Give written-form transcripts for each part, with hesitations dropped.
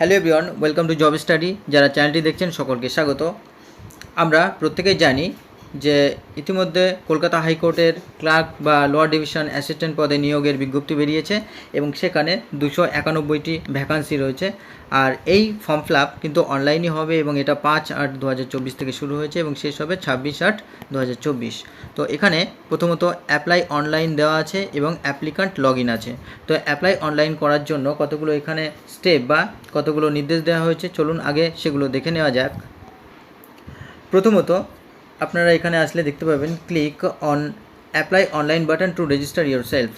Hello everyone, welcome to job study. যারা চ্যানেলটি দেখছেন সকলকে স্বাগত। আমরা প্রত্যেকেই জানি যে ইতিমধ্যে কলকাতা হাইকোর্টের ক্লার্ক বা লোয়ার ডিভিশন অ্যাসিস্ট্যান্ট পদে নিয়োগের বিজ্ঞপ্তি বেরিয়েছে এবং সেখানে 291টি ভ্যাকান্সি রয়েছে। আর এই ফর্ম ফিল আপ কিন্তু অনলাইনই হবে এবং এটা 5/8/2024 থেকে শুরু হয়েছে এবং শেষ হবে 26/8/2024। তো এখানে প্রথমত অ্যাপ্লাই অনলাইন দেওয়া আছে এবং অ্যাপ্লিকান্ট লগ ইন আছে। তো অ্যাপ্লাই অনলাইন করার জন্য কতগুলো এখানে স্টেপ বা কতগুলো নির্দেশ দেওয়া হয়েছে, চলুন আগে সেগুলো দেখে নেওয়া যাক। প্রথমত আপনারা এখানে আসলে দেখতে পাবেন click on apply online button to register your self,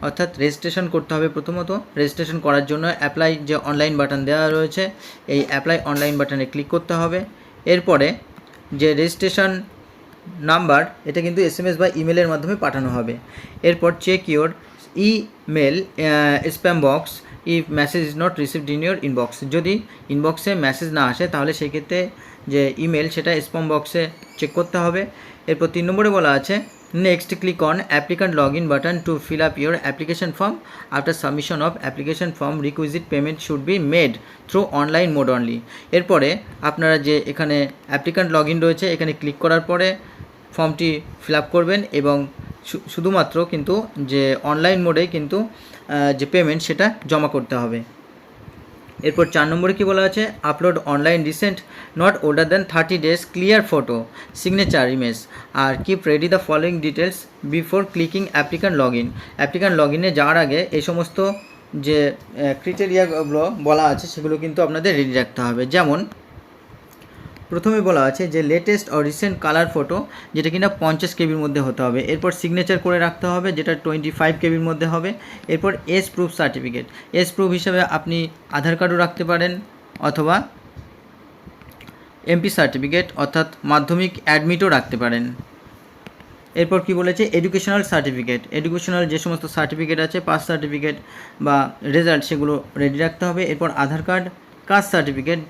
অর্থাৎ রেজিস্ট্রেশন করতে হবে। প্রথমত রেজিস্ট্রেশন করার জন্য অ্যাপ্লাই যে অনলাইন বাটন দেওয়া রয়েছে এই অ্যাপ্লাই অনলাইন বাটনে ক্লিক করতে হবে। এরপরে যে রেজিস্ট্রেশন নাম্বার এটা কিন্তু SMS বা ইমেলের মাধ্যমে পাঠানো হবে। এরপর check your email spam box if message is not received in your inbox. যদি ইনবক্সে মেসেজ না আসে তাহলে সেই ক্ষেত্রে যে ইমেল সেটা স্প্যাম বক্সে চেক করতে হবে। এরপর 3 নম্বরে বলা আছে next click on applicant log in button to fill up your application form after submission of application form requisite payment should be made through online mode only. এরপরে আপনারা যে এখানে অ্যাপ্লিকান্ট লগ ইন রয়েছে এখানে ক্লিক করার পরে ফর্মটি fill up করবেন এবং শুধুমাত্র কিন্তু যে অনলাইন মোডেই কিন্তু যে পেমেন্ট সেটা জমা করতে হবে। এরপর 4 নম্বরে কী বলা আছে upload online recent not older than 30 days clear photo signature image আর keep ready the following details before clicking applicant log in. Applicant log ইনে যাওয়ার আগে এই সমস্ত যে ক্রিটেরিয়াগুলো বলা আছে সেগুলো কিন্তু আপনাদের রেডি রাখতে হবে। যেমন প্রথমে বলা আছে যে latest or recent colour photo যেটা কিনা 50 কেবির মধ্যে হতে হবে। এরপর সিগনেচার করে রাখতে হবে যেটা 25 কেবির মধ্যে হবে। এরপর age proof certificate, age proof হিসাবে আপনি আধার কার্ডও রাখতে পারেন অথবা MP সার্টিফিকেট অর্থাৎ মাধ্যমিক অ্যাডমিটও রাখতে পারেন। এরপর কি বলেছে এডুকেশনাল সার্টিফিকেট, এডুকেশনাল যে সমস্ত সার্টিফিকেট আছে পাস সার্টিফিকেট বা রেজাল্ট সেগুলো রেডি রাখতে হবে। এরপর আধার কার্ড, কাস্ট সার্টিফিকেট।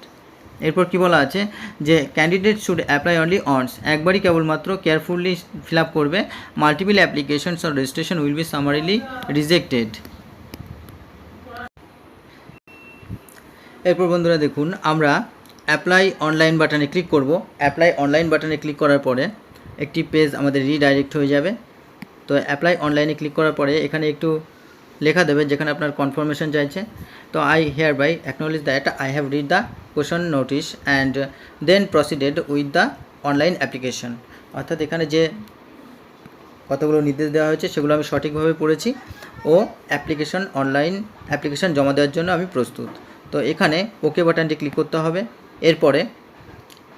এরপর কি বলা আছে যে candidate should apply only once, একবারই কেবলমাত্র কেয়ারফুলি ফিল আপ করবে। Multiple applications or registration will be summarily rejected. এরপর বন্ধুরা দেখুন আমরা অ্যাপ্লাই অনলাইন বাটনে ক্লিক করব। অ্যাপ্লাই অনলাইন বাটনে ক্লিক করার পরে একটি পেজ আমাদের রিডাইরেক্ট হয়ে যাবে। তো অ্যাপ্লাই অনলাইনে ক্লিক করার পরে এখানে একটু লেখা দেবে যেখানে আপনার কনফার্মেশন চাইছে। তো I hereby acknowledge that I have read the caution notice and then proceeded with the online application, অর্থাৎ এখানে যে কতগুলো নির্দেশ দেওয়া হয়েছে সেগুলো আমি সঠিকভাবে পড়েছি ও অনলাইন অ্যাপ্লিকেশন জমা দেওয়ার জন্য আমি প্রস্তুত। তো এখানে ওকে বাটনটি ক্লিক করতে হবে। এরপরে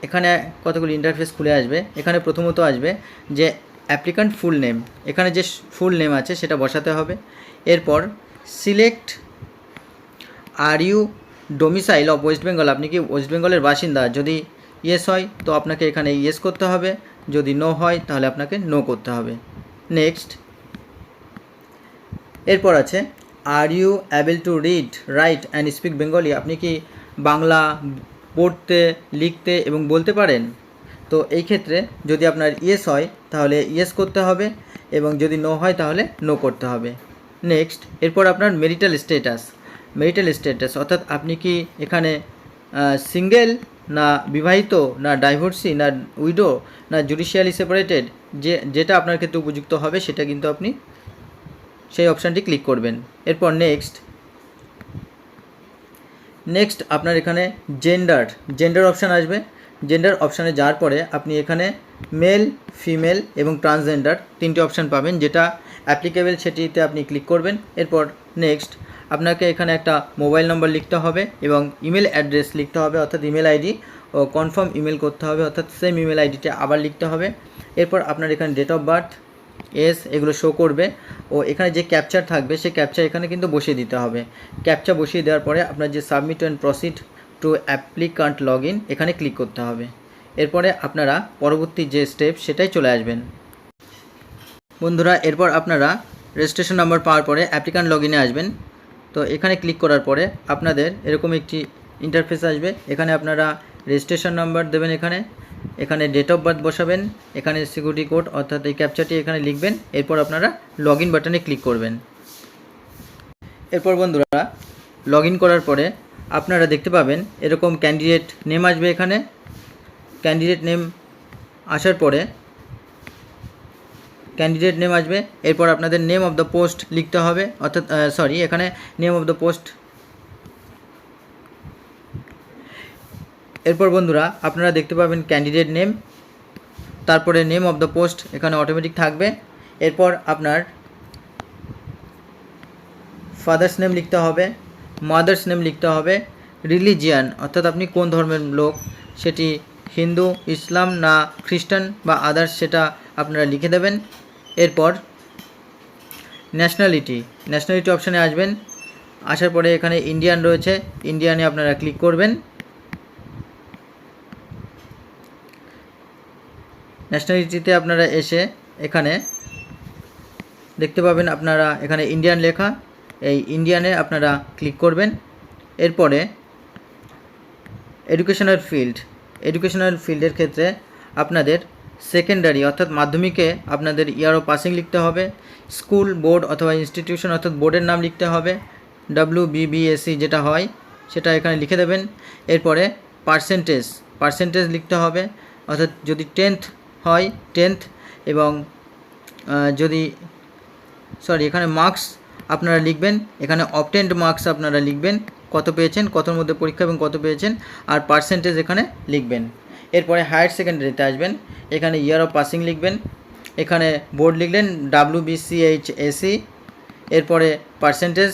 এখানে কতগুলো ইন্টারফেস খুলে আসবে। এখানে প্রথমত আসবে যে অ্যাপ্লিকান্ট ফুল নেম, এখানে যে ফুল নেম আছে সেটা বসাতে হবে। এরপর select are you domicile of West Bengal, আপনি কি ওয়েস্ট বেঙ্গলের বাসিন্দা, যদি ইয়েস হয় তো আপনাকে এখানে ইয়েস করতে হবে, যদি নো হয় তাহলে আপনাকে নো করতে হবে। নেক্সট। এরপর আছে are you able to read write and speak Bengali, আপনি কি বাংলা পড়তে লিখতে এবং বলতে পারেন। তো এই ক্ষেত্রে যদি আপনার ইয়েস হয় তাহলে ইয়েস করতে হবে এবং যদি নো হয় তাহলে নো করতে হবে। নেক্সট। এরপর আপনার মেরিটাল স্ট্যাটাস অর্থাৎ আপনি কি এখানে সিঙ্গেল না বিবাহিত না ডাইভোর্সি না উইডো না জুডিশিয়ালি সেপারেটেড, যেটা আপনার ক্ষেত্রে উপযুক্ত হবে সেটা কিন্তু আপনি সেই অপশানটি ক্লিক করবেন। এরপর নেক্সট আপনার এখানে জেন্ডার অপশান আসবে। জেন্ডার অপশানে যাওয়ার পরে আপনি এখানে মেল, ফিমেল এবং ট্রান্সজেন্ডার 3টি অপশান পাবেন, যেটা অ্যাপ্লিকেবল সেটিতে আপনি ক্লিক করবেন। এরপর নেক্সট আপনাকে এখানে একটা মোবাইল নম্বর লিখতে হবে এবং ইমেল অ্যাড্রেস লিখতে হবে, অর্থাৎ ইমেল আইডি ও কনফার্ম ইমেল করতে হবে, অর্থাৎ সেম ইমেল আইডিটা আবার লিখতে হবে। এরপর আপনার এখানে ডেট অফ বার্থ, এজ এগুলো শো করবে ও এখানে যে ক্যাপচার থাকবে সেই ক্যাপচার এখানে কিন্তু বসিয়ে দিতে হবে। ক্যাপচা বসিয়ে দেওয়ার পরে আপনার যে submit and proceed to applicant log in এখানে ক্লিক করতে হবে। এরপরে আপনারা পরবর্তী যে স্টেপ সেটাই চলে আসবেন। বন্ধুরা এরপর আপনারা রেজিস্ট্রেশন নাম্বার পাওয়ার পরে অ্যাপ্লিকান্ট লগ ইনে আসবেন। তো এখানে ক্লিক করার পরে আপনাদের এরকম একটি ইন্টারফেস আসবে। এখানে আপনারা রেজিস্ট্রেশন নাম্বার দেবেন, এখানে ডেট অফ বার্থ বসাবেন, এখানে সিকিউরিটি কোড অর্থাৎ এই ক্যাপচারটি এখানে লিখবেন। এরপর আপনারা লগ ইন বাটনে ক্লিক করবেন। এরপর বন্ধুরা লগ ইন করার পরে আপনারা দেখতে পাবেন এরকম ক্যান্ডিডেট নেম আসবে। এখানে ক্যান্ডিডেট নেম আসার পরে ক্যান্ডিডেট নেম আসবে, এরপর আপনাদের নেম অফ দ্য পোস্ট লিখতে হবে, অর্থাৎ এখানে নেম অফ দ্য পোস্ট। এরপর বন্ধুরা আপনারা দেখতে পাবেন ক্যান্ডিডেট নেম, তারপরে নেম অফ দ্য পোস্ট এখানে অটোমেটিক থাকবে। এরপর আপনার ফাদার্স নেম লিখতে হবে, মাদার্স নেম লিখতে হবে, রিলিজিয়ান অর্থাৎ আপনি কোন ধর্মের লোক, সেটি হিন্দু, ইসলাম না খ্রিস্টান বা আদার্স, সেটা আপনারা লিখে দেবেন। এরপর ন্যাশনালিটি অপশানে আসবেন, আসার পরে এখানে ইন্ডিয়ান রয়েছে, ইন্ডিয়ানে আপনারা ক্লিক করবেন। ন্যাশনালিটিতে আপনারা এসে এখানে দেখতে পাবেন আপনারা এখানে ইন্ডিয়ান লেখা, এই ইন্ডিয়ানে আপনারা ক্লিক করবেন। এরপরে এডুকেশনাল ফিল্ডের ক্ষেত্রে আপনাদের সেকেন্ডারি অর্থাৎ মাধ্যমিকে আপনাদের ইয়ার অফ পাসিং লিখতে হবে, স্কুল, বোর্ড অথবা ইনস্টিটিউশন অর্থাৎ বোর্ডের নাম লিখতে হবে, WBBSC যেটা হয় সেটা এখানে লিখে দেবেন। এরপরে পার্সেন্টেজ লিখতে হবে, অর্থাৎ যদি 10th হয় 10th, এবং যদি এখানে মার্কস আপনারা লিখবেন, এখানে অবটেন্ড মার্কস আপনারা লিখবেন, কত পেয়েছেন, কতর মধ্যে পরীক্ষা এবং কত পেয়েছেন, আর পার্সেন্টেজ এখানে লিখবেন। এরপরে হায়ার সেকেন্ডারিতে আসবেন, এখানে ইয়ার অফ পাসিং লিখবেন, এখানে বোর্ড লিখলেন WBCHSC, এরপরে পার্সেন্টেজ,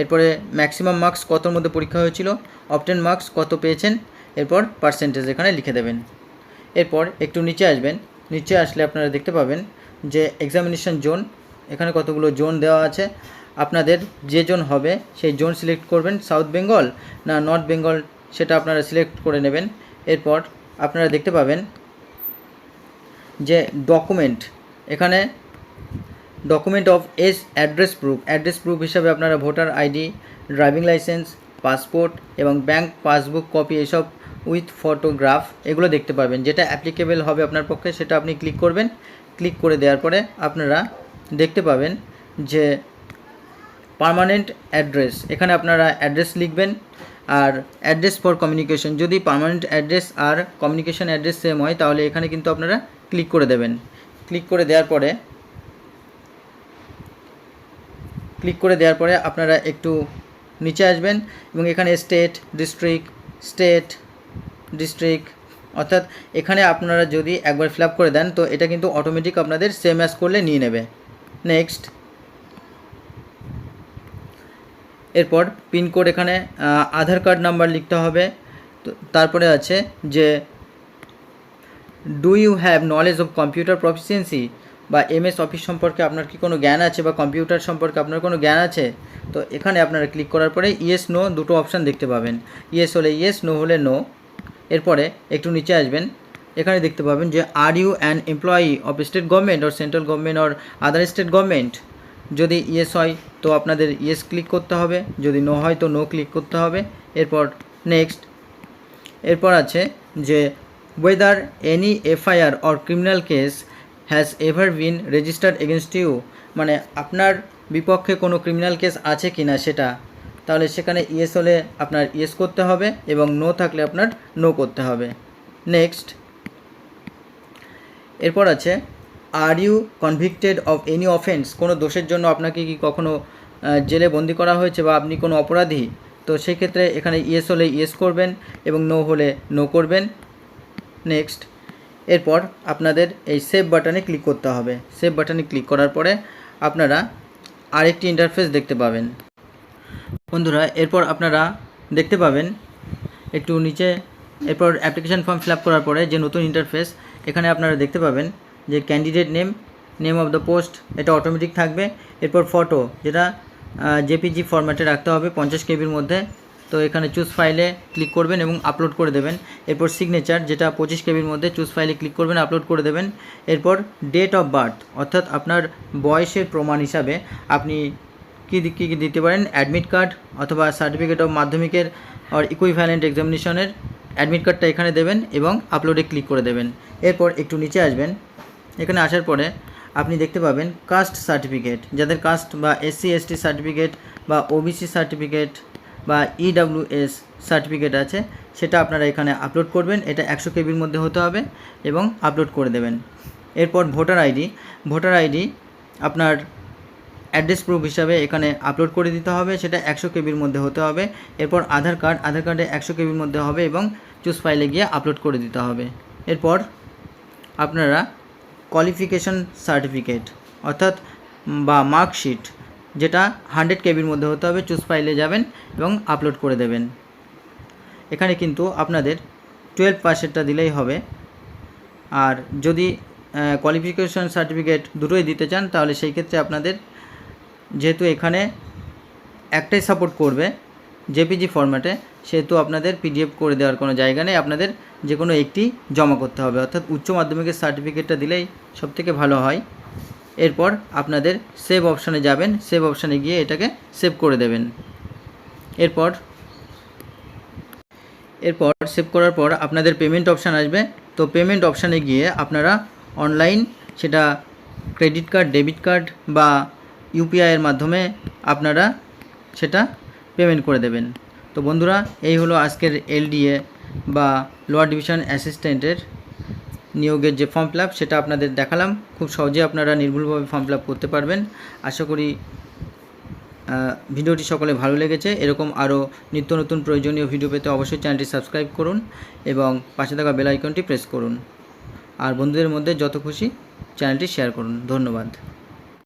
এরপরে ম্যাক্সিমাম মার্কস কতর মধ্যে পরীক্ষা হয়েছিল, অবটেন্ড মার্কস কত পেয়েছেন, এরপর পার্সেন্টেজ এখানে লিখে দেবেন। এরপর একটু নিচে আসবেন, নিচে আসলে আপনারা দেখতে পাবেন যে এক্সামিনেশন জোন, এখানে কতগুলো জোন দেওয়া আছে, আপনাদের যে জোন হবে সেই জোন সিলেক্ট করবেন, সাউথ বেঙ্গল না নর্থ বেঙ্গল সেটা আপনারা সিলেক্ট করে নেবেন। এরপর আপনারা দেখতে পাবেন যে ডকুমেন্ট, এখানে document of age address proof হিসাবে আপনারা voter ID, driving licence, passport এবং ব্যাংক পাসবুক কপি এসব উইথ ফটোগ্রাফ এগুলো দেখতে পাবেন, যেটা অ্যাপ্লিকেবল হবে আপনার পক্ষে সেটা আপনি ক্লিক করবেন। ক্লিক করে দেওয়ার পরে আপনারা দেখতে পাবেন যে পার্মানেন্ট অ্যাড্রেস, এখানে আপনারা অ্যাড্রেস লিখবেন, আর অ্যাড্রেস ফর কমিউনিকেশন, যদি পার্মানেন্ট অ্যাড্রেস আর কমিউনিকেশন অ্যাড্রেস সেম হয় তাহলে এখানে কিন্তু আপনারা ক্লিক করে দেবেন। ক্লিক করে দেওয়ার পরে আপনারা একটু নিচে আসবেন এবং এখানে স্টেট ডিস্ট্রিক্ট অর্থাৎ এখানে আপনারা যদি একবার ফিল আপ করে দেন তো এটা কিন্তু অটোমেটিক আপনাদের সেম অ্যাজ করলে নিয়ে নেবে। নেক্সট, এরপর পিনকোড, এখানে আধার কার্ড নাম্বার লিখতে হবে। তো তারপরে আছে যে do you have knowledge of computer proficiency, বা MS অফিস সম্পর্কে আপনার কি কোনো জ্ঞান আছে, বা কম্পিউটার সম্পর্কে আপনার কোনো জ্ঞান আছে। তো এখানে আপনারা ক্লিক করার পরে ইয়েস নো দুটো অপশান দেখতে পাবেন, ইয়েস হলে ইয়েস, নো হলে নো। এরপরে একটু নিচে আসবেন, এখানে দেখতে পাবেন যে are you an employee of state government or central government or other state government. যদি ইয়েস হয় তো আপনাদের ইয়েস ক্লিক করতে হবে, যদি নো হয় তো নো ক্লিক করতে হবে। এরপর নেক্সট, এরপর আছে যে whether any FIR or criminal case has ever been registered against you, মানে আপনার বিপক্ষে কোনো ক্রিমিনাল কেস আছে কি না সেটা, তাহলে সেখানে ইয়েস হলে আপনার ইয়েস করতে হবে এবং নো থাকলে আপনার নো করতে হবে। নেক্সট, এরপর আছে are you convicted of any offence, কোনো দোষের জন্য আপনাকে কি কখনো জেলে বন্দি করা হয়েছে বা আপনি কোনো অপরাধী, তো সেক্ষেত্রে এখানে ইয়েস হলে ইয়েস করবেন এবং নো হলে নো করবেন। নেক্সট, এরপর আপনাদের এই সেভ বাটনে ক্লিক করতে হবে। সেভ বাটনে ক্লিক করার পরে আপনারা আরেকটি ইন্টারফেস দেখতে পাবেন বন্ধুরা। এরপর আপনারা দেখতে পাবেন একটু নিচে, এরপর অ্যাপ্লিকেশান ফর্ম ফিল আপ করার পরে যে নতুন ইন্টারফেস, এখানে আপনারা দেখতে পাবেন যে candidate name of the post এটা অটোমেটিক থাকবে। এরপর ফটো, যেটা JPG ফরম্যাটে রাখতে হবে 50 KB মধ্যে, তো এখানে চুজ ফাইলে ক্লিক করবেন এবং আপলোড করে দেবেন। এরপর সিগনেচার, যেটা 25 KB মধ্যে, চুজ ফাইলে ক্লিক করবেন, আপলোড করে দেবেন। এরপর ডেট অফ বার্থ, অর্থাৎ আপনার বয়সের প্রমাণ হিসাবে আপনি কী দিতে পারেন, অ্যাডমিট কার্ড অথবা সার্টিফিকেট অফ মাধ্যমিকের আর ইকুইভ্যালেন্ট এক্সামিনেশনের অ্যাডমিট কার্ডটা এখানে দেবেন এবং আপলোডে ক্লিক করে দেবেন। এরপর একটু নিচে আসবেন, এখানে আসার পরে আপনি দেখতে পাবেন কাস্ট সার্টিফিকেট, যাদের কাস্ট বা SC ST সার্টিফিকেট বা OBC সার্টিফিকেট বা EWS সার্টিফিকেট আছে সেটা আপনারা এখানে আপলোড করবেন। এটা 100 কেবির মধ্যে হতে হবে এবং আপলোড করে দেবেন। এরপর ভোটার আইডি আপনার অ্যাড্রেস প্রুফ হিসাবে এখানে আপলোড করে দিতে হবে, সেটা 100 কেবির মধ্যে হতে হবে। এরপর আধার কার্ডে 100 কেবির মধ্যে হবে এবং চুজ ফাইলে গিয়ে আপলোড করে দিতে হবে। এরপর আপনারা কোয়ালিফিকেশন সার্টিফিকেট অর্থাৎ বা মার্কশিট যেটা 100 কেবির মধ্যে হতে হবে, চুজ ফাইলে যাবেন এবং আপলোড করে দেবেন। এখানে কিন্তু আপনাদের 12 পাসেরটা দিলেই হবে। আর যদি কোয়ালিফিকেশন সার্টিফিকেট দুটোই দিতে চান তাহলে সেই ক্ষেত্রে আপনাদের, যেহেতু এখানে একটাই সাপোর্ট করবে জেপিজি ফরম্যাটে, সেহেতু আপনাদের পিডিএফ করে দেওয়ার কোনো জায়গা নেই, আপনাদের যে কোনো একটি জমা করতে হবে। অর্থাৎ উচ্চ মাধ্যমিকের সার্টিফিকেটটা দিলেই সবথেকে ভালো হয়। এরপর আপনাদের সেভ অপশানে যাবেন, সেভ অপশানে গিয়ে এটাকে সেভ করে দেবেন। এরপর সেভ করার পর আপনাদের পেমেন্ট অপশান আসবে। তো পেমেন্ট অপশানে গিয়ে আপনারা অনলাইন, সেটা ক্রেডিট কার্ড, ডেবিট কার্ড বা ইউপিআইয়ের মাধ্যমে আপনারা সেটা পেমেন্ট করে দেবেন। তো বন্ধুরা, এই হলো আজকের LDA বা লোয়ার ডিভিশন অ্যাসিস্ট্যান্টের নিয়োগের যে ফর্ম ফিল আপ সেটা আপনাদের দেখালাম। খুব সহজে আপনারা নির্ভুলভাবে ফর্ম ফিল আপ করতে পারবেন। আশা করি ভিডিওটি সকলে ভালো লেগেছে। এরকম আরও নিত্য নতুন প্রয়োজনীয় ভিডিও পেতে অবশ্যই চ্যানেলটি সাবস্ক্রাইব করুন এবং পাশে থাকা বেল আইকনটি প্রেস করুন। আর বন্ধুদের মধ্যে যত খুশি চ্যানেলটি শেয়ার করুন। ধন্যবাদ।